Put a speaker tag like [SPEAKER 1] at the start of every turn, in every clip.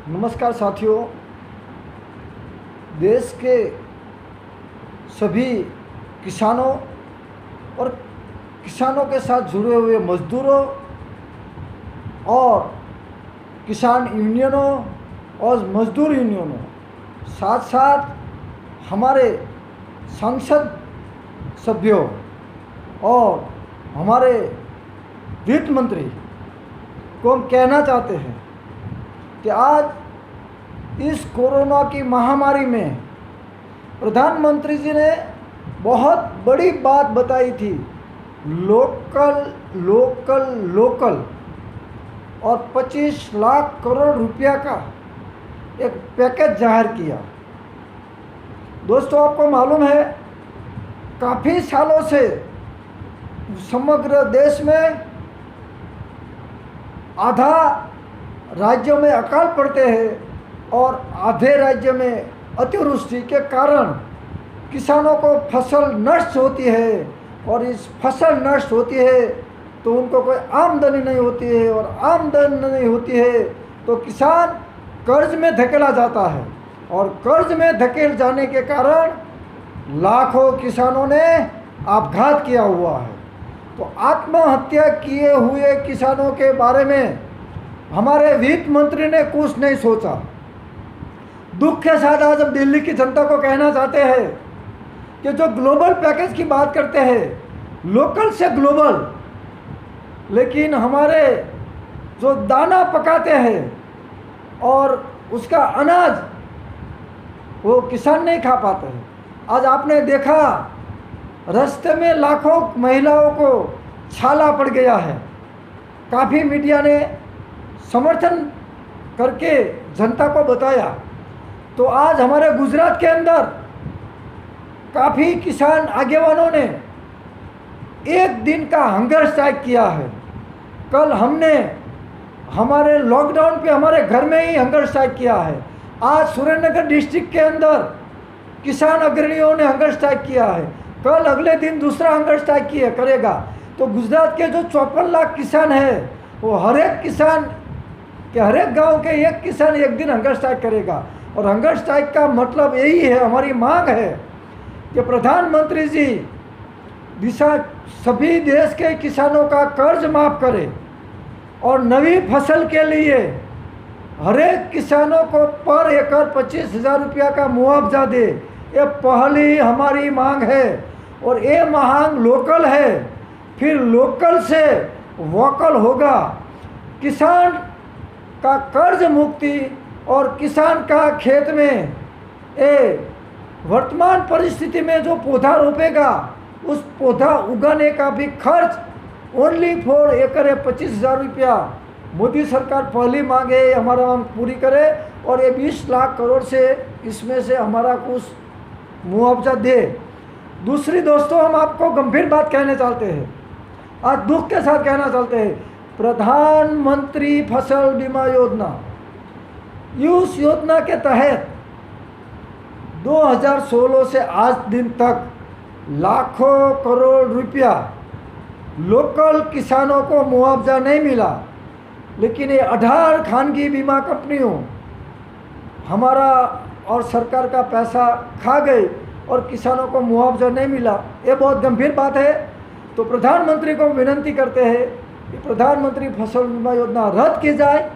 [SPEAKER 1] नमस्कार साथियों। देश के सभी किसानों और किसानों के साथ जुड़े हुए मजदूरों और किसान यूनियनों और मजदूर यूनियनों, साथ साथ हमारे संसद सभ्यों और हमारे वित्त मंत्री को हम कहना चाहते हैं कि आज इस कोरोना की महामारी में प्रधानमंत्री जी ने बहुत बड़ी बात बताई थी, लोकल लोकल लोकल, और 25 लाख करोड़ रुपया का एक पैकेज जाहिर किया। दोस्तों, आपको मालूम है काफ़ी सालों से समग्र देश में आधा राज्यों में अकाल पड़ते हैं और आधे राज्य में अतिवृष्टि के कारण किसानों को फसल नष्ट होती है, और इस फसल नष्ट होती है तो उनको कोई आमदनी नहीं होती है, और आमदनी नहीं होती है तो किसान कर्ज में धकेला जाता है, और कर्ज में धकेल जाने के कारण लाखों किसानों ने आपघात किया हुआ है। तो आत्महत्या किए हुए किसानों के बारे में हमारे वित्त मंत्री ने कुछ नहीं सोचा। दुख के साथ आज हम दिल्ली की जनता को कहना चाहते हैं कि जो ग्लोबल पैकेज की बात करते हैं, लोकल से ग्लोबल, लेकिन हमारे जो दाना पकाते हैं और उसका अनाज वो किसान नहीं खा पाते हैं। आज आपने देखा रास्ते में लाखों महिलाओं को छाला पड़ गया है। काफ़ी मीडिया ने समर्थन करके जनता को बताया। तो आज हमारे गुजरात के अंदर काफ़ी किसान आगेवानों ने एक दिन का हंगर स्ट्राइक किया है। कल हमने हमारे लॉकडाउन पे हमारे घर में ही हंगर स्ट्राइक किया है। आज सुरेंद्रनगर डिस्ट्रिक्ट के अंदर किसान अग्रणियों ने हंगर स्ट्राइक किया है। कल अगले दिन दूसरा हंगर स्ट्राइक करेगा। तो गुजरात के जो 54 लाख किसान हैं, वो हर एक किसान के हर एक गाँव के एक किसान एक दिन हंगर स्ट्राइक करेगा। और हंगर स्ट्राइक का मतलब यही है, हमारी मांग है कि प्रधानमंत्री जी सभी देश के किसानों का कर्ज माफ़ करें और नई फसल के लिए हर एक किसानों को पर एकड़ 25,000 रुपया का मुआवजा दे। ये पहली हमारी मांग है, और ये मांग लोकल है। फिर लोकल से वोकल होगा। किसान का कर्ज मुक्ति और किसान का खेत में वर्तमान परिस्थिति में जो पौधा रोपेगा, उस पौधा उगाने का भी खर्च ओनली फॉर एकड़ 25,000 रुपया मोदी सरकार पहली मांगे, हमारा मांग पूरी करे, और ये 20 लाख करोड़ से इसमें से हमारा कुछ मुआवजा दे। दूसरी दोस्तों, हम आपको गंभीर बात कहने चाहते हैं, आज दुख के साथ कहना चाहते हैं, प्रधानमंत्री फसल बीमा योजना, उस योजना के तहत 2016 से आज दिन तक लाखों करोड़ रुपया लोकल किसानों को मुआवजा नहीं मिला। लेकिन ये 18 खानगी बीमा कंपनियों हमारा और सरकार का पैसा खा गई और किसानों को मुआवजा नहीं मिला। ये बहुत गंभीर बात है। तो प्रधानमंत्री को विनती करते हैं कि प्रधानमंत्री फसल बीमा योजना रद्द की जाए,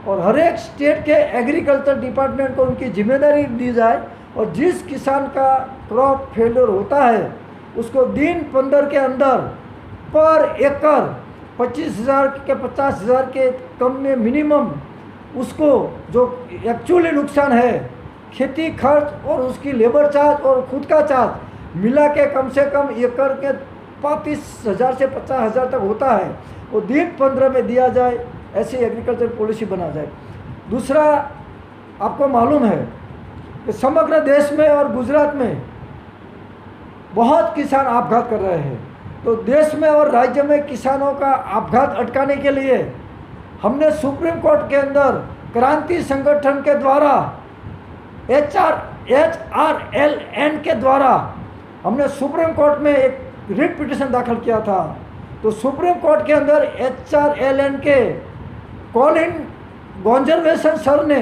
[SPEAKER 1] और हर एक स्टेट के एग्रीकल्चर डिपार्टमेंट को उनकी जिम्मेदारी दी जाए, और जिस किसान का क्रॉप फेलियर होता है उसको दिन 15 के अंदर पर एकड़ 25,000 के 50,000 के कम में मिनिमम उसको जो एक्चुअली नुकसान है, खेती खर्च और उसकी लेबर चार्ज और खुद का चार्ज मिला के कम से कम एकड़ के 35,000 से 50,000 तक होता है, वो दिन 15 में दिया जाए। ऐसी एग्रीकल्चर पॉलिसी बना जाए। दूसरा, आपको मालूम है कि समग्र देश में और गुजरात में बहुत किसान आपघात कर रहे हैं। तो देश में और राज्य में किसानों का आपघात अटकाने के लिए हमने सुप्रीम कोर्ट के अंदर क्रांति संगठन के द्वारा HRLN के द्वारा हमने सुप्रीम कोर्ट में एक रिट पिटीशन दाखिल किया था। तो सुप्रीम कोर्ट के अंदर HRLN के कॉलिन गोंजरवेसन सर ने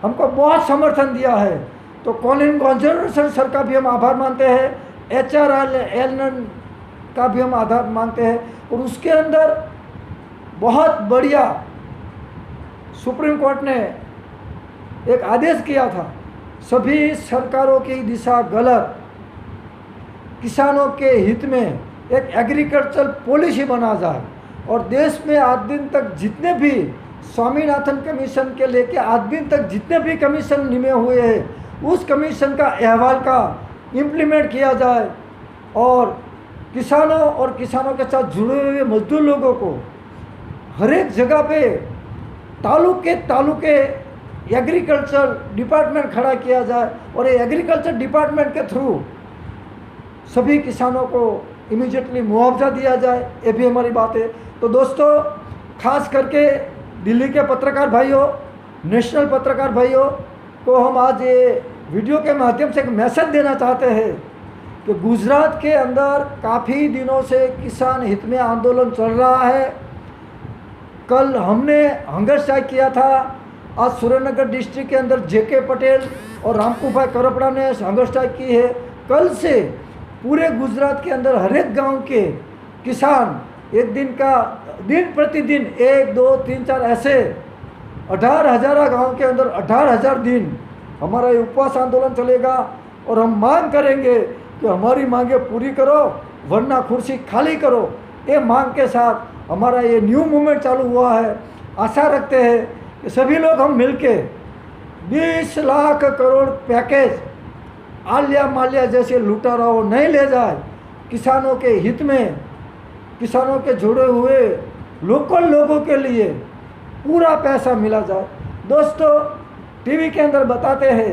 [SPEAKER 1] हमको बहुत समर्थन दिया है। तो कॉलिन गॉन्जरसन सर का भी हम आभार मानते हैं, HR एलन का भी हम आभार मानते हैं। और उसके अंदर बहुत बढ़िया सुप्रीम कोर्ट ने एक आदेश किया था, सभी सरकारों की दिशा गलत, किसानों के हित में एक एग्रीकल्चर पॉलिसी बना जाए। और देश में आज दिन तक जितने भी स्वामीनाथन कमीशन के लेके आज दिन तक जितने भी कमीशन निमे हुए हैं, उस कमीशन का अहवाल का इम्प्लीमेंट किया जाए और किसानों और किसानों के साथ जुड़े हुए मजदूर लोगों को हर एक जगह पे तालुके एग्रीकल्चर डिपार्टमेंट खड़ा किया जाए और ये एग्रीकल्चर डिपार्टमेंट के थ्रू सभी किसानों को इमीडिएटली मुआवजा दिया जाए, ये भी हमारी बात है। तो दोस्तों, खास करके दिल्ली के पत्रकार भाइयों, नेशनल पत्रकार भाइयों को हम आज ये वीडियो के माध्यम से एक मैसेज देना चाहते हैं कि गुजरात के अंदर काफ़ी दिनों से किसान हित में आंदोलन चल रहा है। कल हमने हंगर स्ट्राइक किया था, आज सुरेंद्रनगर डिस्ट्रिक्ट के अंदर JK पटेल और रामकुभाई करपड़ा ने हंगर स्ट्राइक की है। कल से पूरे गुजरात के अंदर हर एक गाँव के किसान एक दिन का दिन प्रतिदिन 1, 2, 3, 4 ऐसे 18,000 गाँव के अंदर 18,000 दिन हमारा ये उपवास आंदोलन चलेगा। और हम मांग करेंगे कि हमारी मांगे पूरी करो वरना कुर्सी खाली करो। ये मांग के साथ हमारा ये न्यू मूवमेंट चालू हुआ है। आशा रखते हैं कि सभी लोग हम मिलके 20 लाख करोड़ पैकेज आलिया मालिया जैसे लुटेराओं नहीं ले जाए, किसानों के हित में, किसानों के जुड़े हुए लोकल लोगों के लिए पूरा पैसा मिला जाए। दोस्तों, टीवी के अंदर बताते हैं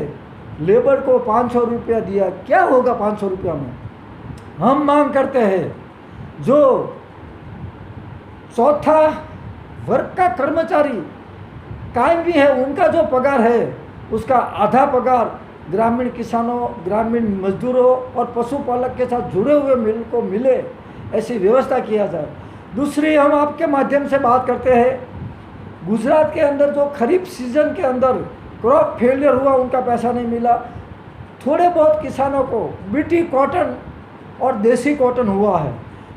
[SPEAKER 1] लेबर को 500 रुपया दिया, क्या होगा 500 रुपया में? हम मांग करते हैं जो चौथा वर्ग का कर्मचारी कायम भी है, उनका जो पगार है उसका आधा पगार ग्रामीण किसानों, ग्रामीण मजदूरों और पशुपालक के साथ जुड़े हुए मिल को मिले, ऐसी व्यवस्था किया जाए। दूसरी, हम आपके माध्यम से बात करते हैं, गुजरात के अंदर जो खरीफ सीजन के अंदर क्रॉप फेलियर हुआ, उनका पैसा नहीं मिला। थोड़े बहुत किसानों को BT कॉटन और देसी कॉटन हुआ है।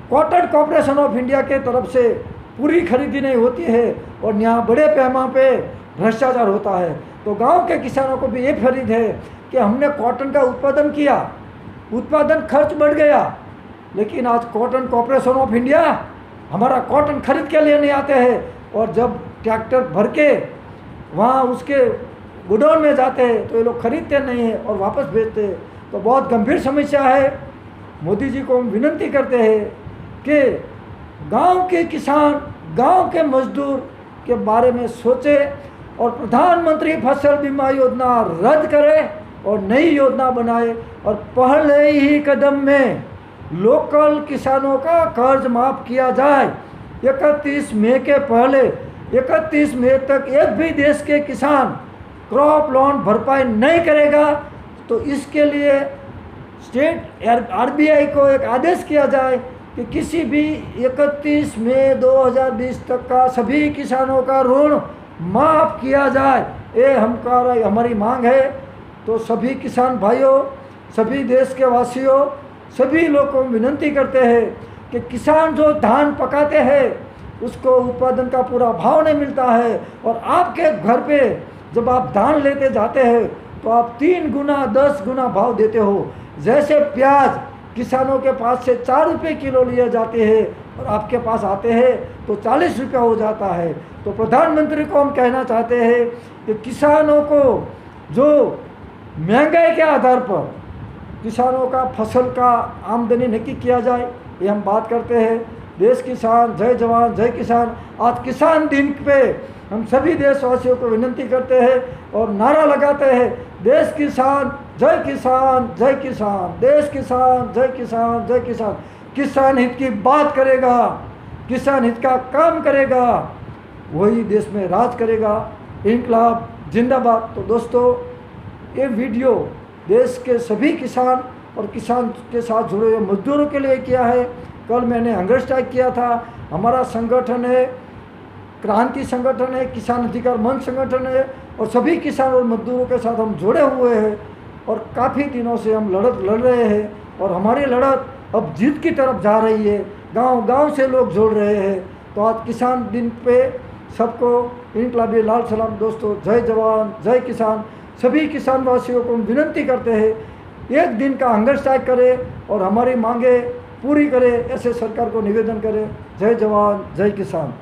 [SPEAKER 1] कॉटन कॉर्पोरेशन ऑफ इंडिया के तरफ से पूरी खरीदी नहीं होती है और यहाँ बड़े पैमाने पे भ्रष्टाचार होता है। तो गांव के किसानों को भी ये फरीद है कि हमने कॉटन का उत्पादन किया, उत्पादन खर्च बढ़ गया, लेकिन आज कॉटन कॉर्पोरेशन ऑफ इंडिया हमारा कॉटन खरीद के लिए नहीं आते हैं और जब ट्रैक्टर भर के वहाँ उसके गोडाउन में जाते हैं तो ये लोग खरीदते नहीं हैं और वापस भेजते हैं। तो बहुत गंभीर समस्या है। मोदी जी को हम विनती करते हैं कि गांव के किसान, गांव के मजदूर के बारे में सोचे और प्रधानमंत्री फसल बीमा योजना रद्द करे और नई योजना बनाए और पहले ही कदम में लोकल किसानों का कर्ज माफ़ किया जाए। 31 मई के पहले 31 मई तक एक भी देश के किसान क्रॉप लोन भरपाई नहीं करेगा तो इसके लिए स्टेट RBI को एक आदेश किया जाए कि किसी भी 31 मई 2020 तक का सभी किसानों का ऋण माफ़ किया जाए। ये हमारी मांग है। तो सभी किसान भाइयों, सभी देश के वासियों, सभी लोगों को विनती करते हैं कि किसान जो धान पकाते हैं उसको उत्पादन का पूरा भाव नहीं मिलता है और आपके घर पे जब आप धान लेते जाते हैं तो आप 3 गुना 10 गुना भाव देते हो। जैसे प्याज किसानों के पास से 4 रुपये किलो लिए जाते हैं और आपके पास आते हैं तो 40 रुपया हो जाता है। तो प्रधानमंत्री को हम कहना चाहते हैं कि किसानों को जो महंगाई के आधार पर किसानों का फसल का आमदनी नहीं किया जाए, ये हम बात करते हैं। देश किसान जय जवान जय किसान। आज किसान दिन पे हम सभी देशवासियों को विनती करते हैं और नारा लगाते हैं, देश किसान जय किसान जय किसान, देश किसान जय किसान जय किसान। किसान हित की बात करेगा, किसान हित का काम करेगा, वही देश में राज करेगा। इनकलाब जिंदाबाद। तो दोस्तों, ये वीडियो देश के सभी किसान और किसान के साथ जुड़े हुए मजदूरों के लिए किया है। कल मैंने हंगर स्ट्राइक किया था। हमारा संगठन है क्रांति संगठन है, किसान अधिकार मंच संगठन है, और सभी किसान और मजदूरों के साथ हम जुड़े हुए हैं और काफ़ी दिनों से हम लड़त लड़ रहे हैं और हमारी लड़त अब जीत की तरफ जा रही है। गांव-गांव से लोग जुड़ रहे हैं। तो आज किसान दिन पे सबको इनकलाबी लाल सलाम। दोस्तों, जय जवान जय किसान। सभी किसान वासियों को हम विनती करते हैं, एक दिन का हंगर स्ट्राइक करें और हमारी मांगे पूरी करें, ऐसे सरकार को निवेदन करें। जय जवान जय किसान।